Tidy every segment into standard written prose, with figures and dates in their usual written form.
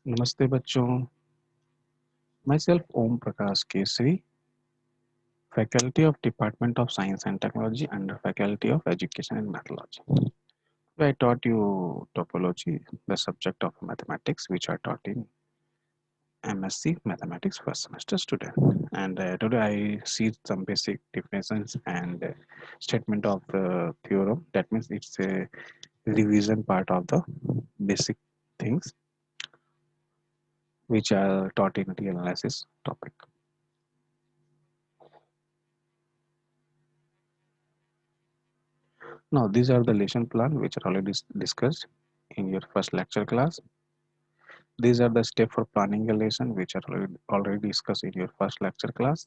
नमस्ते बच्चों। Myself Om Prakash Kesari, Faculty of Department of Science and Technology under Faculty of Education and Methodology. I taught you topology, the subject of mathematics, which I taught in MSc Mathematics first semester student. And today I see some basic definitions and statement of the theorem. That means it's a revision part of the basic things which are taught in real analysis topic. Now, these are the lesson plan which are already discussed in your first lecture class. These are the steps for planning a lesson which are already discussed in your first lecture class.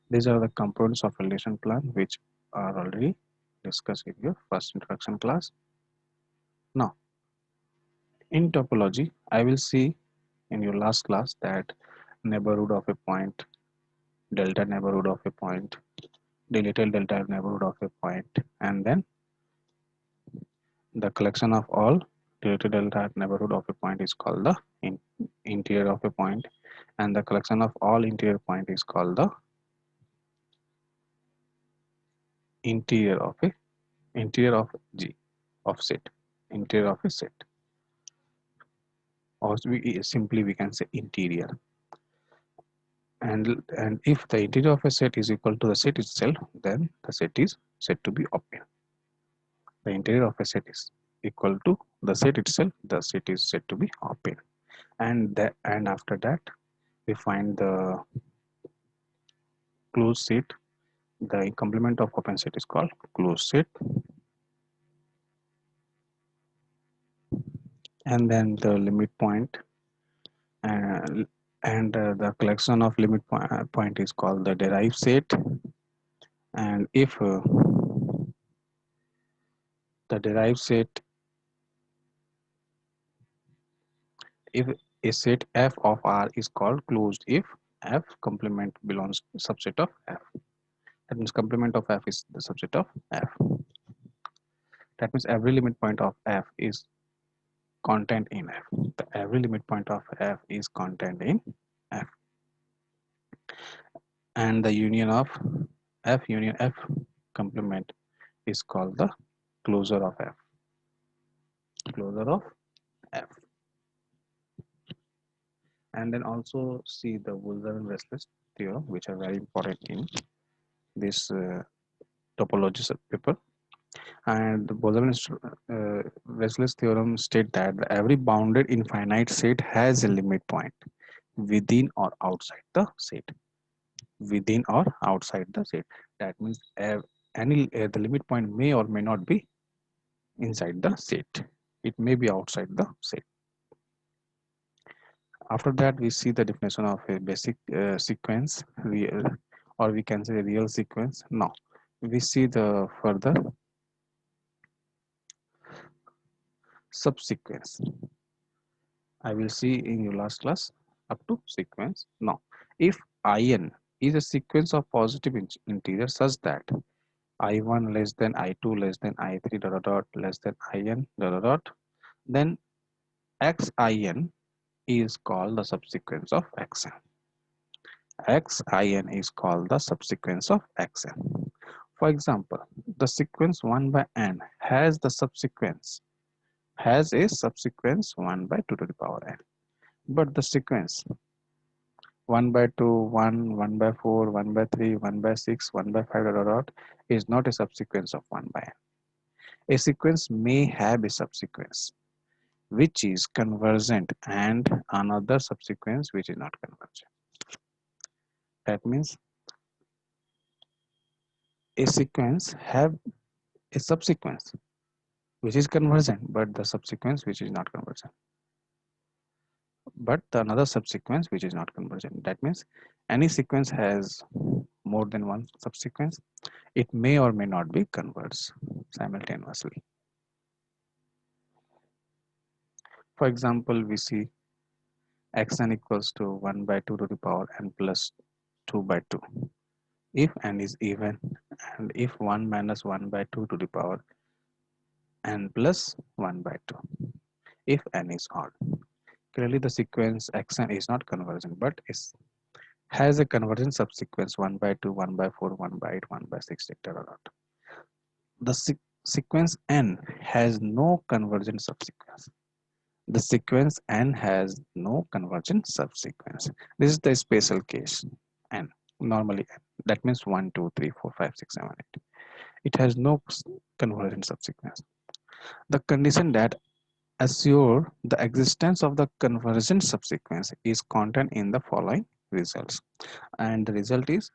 These are the components of a lesson plan which are already discussed in your first introduction class. Now, in topology, I will see in your last class that neighborhood of a point, delta neighborhood of a point, deleted delta neighborhood of a point, and then the collection of all deleted delta neighborhood of a point is called the interior of a point, and the collection of all interior point is called the interior of G of set, interior of a set, or simply we can say interior. And if the interior of a set is equal to the set itself, then the set is said to be open. The interior of a set is equal to the set itself, the set is said to be open. And after that we find the closed set. The complement of open set is called closed set, and then the limit point, uh, and the collection of point is called the derived set. And if the derived set, if a set f of R is called closed if f complement belongs to subset of f. That means complement of f is the subset of f. That means every limit point of f is contained in f. Every limit point of f is contained in f, and the union of f union f complement is called the closure of f. Closure of f. And then also see the Boltzmann-Wessels theorem, which are very important in this topology paper. And the Boltzmann-Wessels theorem state that every bounded infinite set has a limit point within or outside the set. Within or outside the set. That means the limit point may or may not be inside the set. It may be outside the set. After that, we see the definition of a basic sequence, real, or we can say real sequence. Now, we see the further subsequence. I will see in your last class up to sequence. Now, if In is a sequence of positive integers such that I1 less than I2 less than I3 dot dot dot less than In dot dot dot, then Xin is called the subsequence of Xn. Xin is called the subsequence of Xn. For example, the sequence 1 by n has a subsequence 1 by 2 to the power n. But the sequence 1 by 2, 1, 1 by 4, 1 by 3, 1 by 6, 1 by 5 dot, dot, dot, is not a subsequence of 1 by n. A sequence may have a subsequence which is convergent and another subsequence which is not convergent. That means a sequence have a subsequence which is convergent, but the subsequence which is not convergent. But the another subsequence which is not convergent. That means any sequence has more than one subsequence. It may or may not be converged simultaneously. For example, we see xn equals to 1 by 2 to the power n plus 2 by 2. If n is even, and if 1 minus 1 by 2 to the power n plus 1 by 2, if n is odd. Clearly, the sequence xn is not convergent, but is has a convergent subsequence 1 by 2, 1 by 4, 1 by 8, 1 by 6, etc. The sequence n has no convergent subsequence. The sequence n has no convergent subsequence. This is the special case n. Normally n. That means 1, 2, 3, 4, 5, 6, 7, 8. It has no convergent subsequence. The condition that assure the existence of the convergent subsequence is contained in the following results, and the result is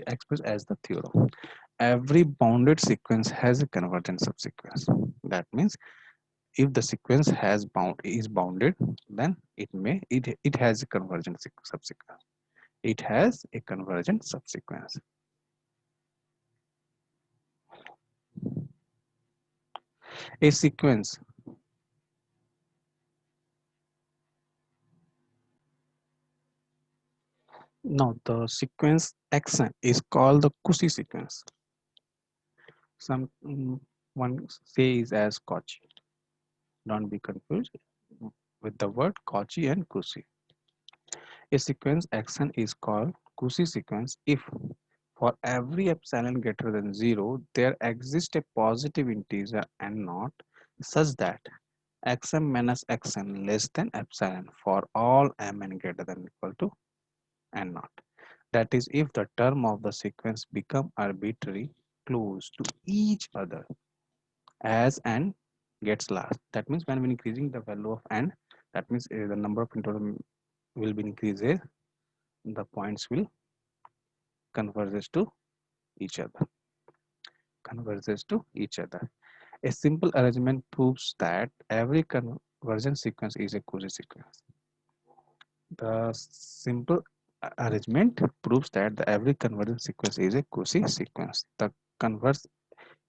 expressed as the theorem. Every bounded sequence has a convergent subsequence. That means if the sequence is bounded, then it has a convergent subsequence. It has a convergent subsequence. A sequence Now the sequence xn is called the Cauchy sequence. Some one says as Cauchy. Don't be confused with the word Cauchy and Cauchy. A sequence xn is called Cauchy sequence if for every epsilon greater than 0 there exists a positive integer n naught such that xm minus xn less than epsilon for all mn greater than or equal to n naught. That is, if the term of the sequence become arbitrary close to each other as n gets large. That means when we increasing the value of n, that means the number of interval will be increases, the points will converges to each other. Converges to each other. A simple arrangement proves that every convergent sequence is a Cauchy sequence. The simple arrangement proves that every convergent sequence is a Cauchy sequence. The converse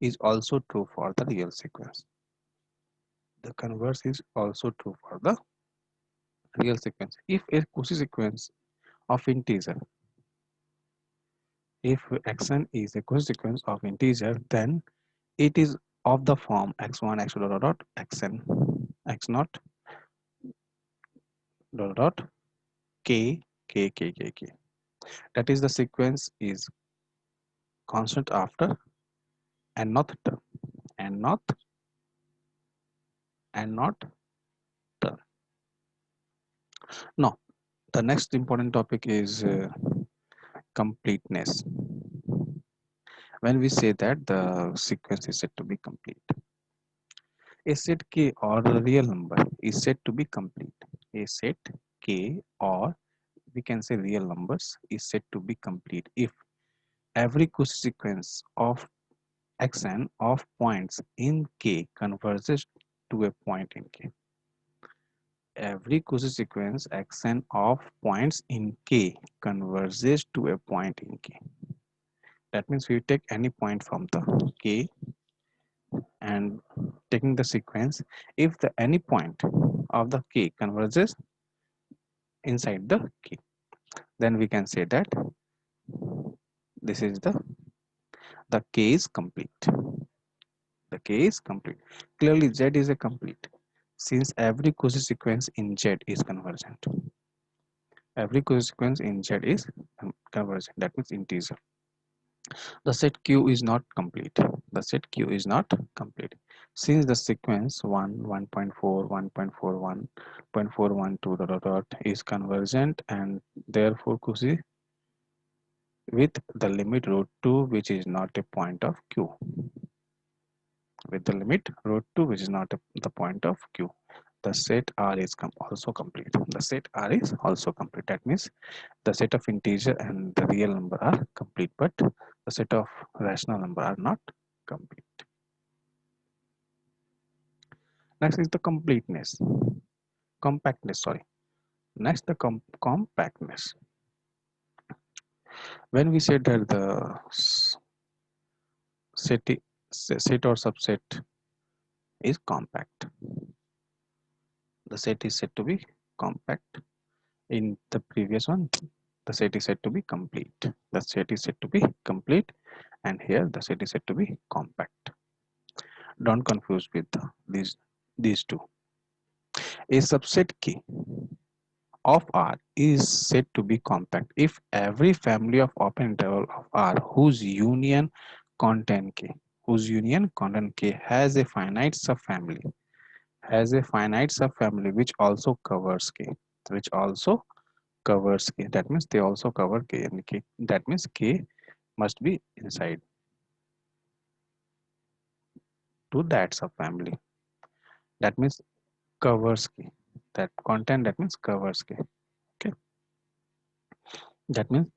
is also true for the real sequence. The converse is also true for the real sequence. If a Cauchy sequence of integer, if xn is a Cauchy sequence of integer, then it is of the form x1 x2 xn x naught k k k k k. That is, the sequence is constant after nth term, nth and not term. Now, the next important topic is completeness. When we say that the sequence is said to be complete, a set k or a real number is said to be complete. A set k, or we can say real numbers, is said to be complete if every Cauchy sequence of xn of points in k converges to a point in k. Every Cauchy sequence xn of points in k converges to a point in k. That means we take any point from the k and taking the sequence, if the any point of the k converges inside the k, then we can say that this is the k is complete. The k is complete. Clearly z is a complete since every Cauchy sequence in z is convergent. Every Cauchy sequence in z is convergent, that means integer. The set q is not complete. The set q is not complete since the sequence 1 1.4 1.41 0.412 is convergent, and therefore Cauchy with the limit root 2 which is not a point of q. With the limit root 2 which is not the point of q, the set r is also complete. The set r is also complete. That means the set of integer and the real number are complete, but the set of rational number are not complete. Next is the compactness. Sorry. Next, the compactness. When we say that the set, set or subset is compact, the set is said to be compact. In the previous one, the set is said to be complete. The set is said to be complete, and here the set is said to be compact. Don't confuse with these two. A subset K of R is said to be compact if every family of open interval of R whose union content K has a finite subfamily which also covers K. That means they also cover K and K. That means K must be inside to that subfamily. That means covers K. That content that means covers K. Okay. That means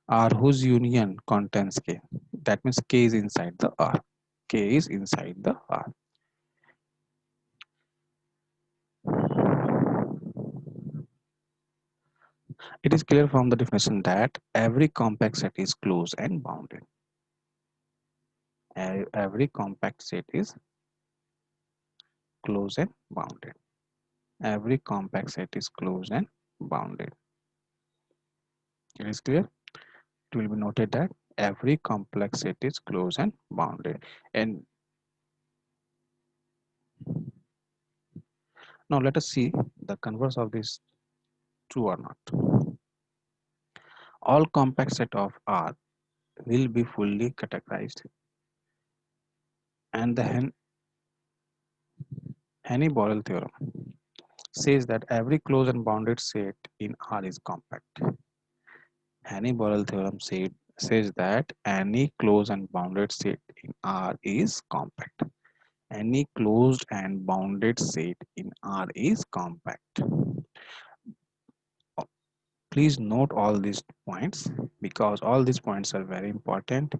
R whose union contains K. That means K is inside the R. K is inside the R. It is clear from the definition that every compact set is closed and bounded. Every compact set is closed and bounded. Every compact set is closed and bounded. It is clear. It will be noted that every complex set is closed and bounded. And now let us see the converse of this, true or not. All compact set of R will be fully categorized, and the Henny-Borel theorem says that every closed and bounded set in R is compact. Henny-Borel theorem says that any closed and bounded set in R is compact. Any closed and bounded set in R is compact. Please note all these points because all these points are very important.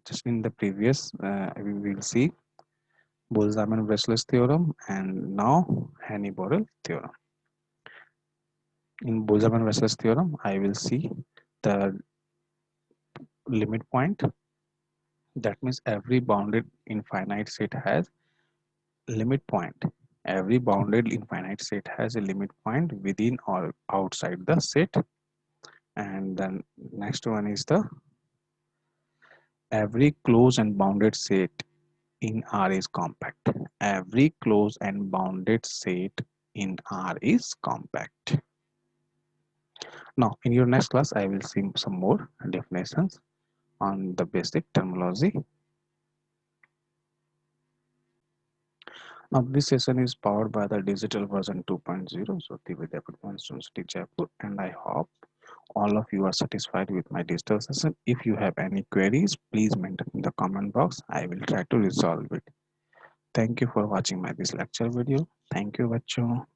Just in the previous, we will see Boltzmann-Wessels theorem and now Henny-Borel theorem. In Boltzmann-Wessels theorem, I will see the limit point. That means every bounded infinite set has limit point. Every bounded infinite set has a limit point within or outside the set. And then next one is the every closed and bounded set in R is compact. Every closed and bounded set in R is compact. Now, in your next class, I will see some more definitions on the basic terminology. Now, this session is powered by the digital version 2.0, so the Vidyapeeth University Jaipur, and I hope all of you are satisfied with my digital session. If you have any queries, please mention in the comment box. I will try to resolve it. Thank you for watching my this lecture video. Thank you, bachcho.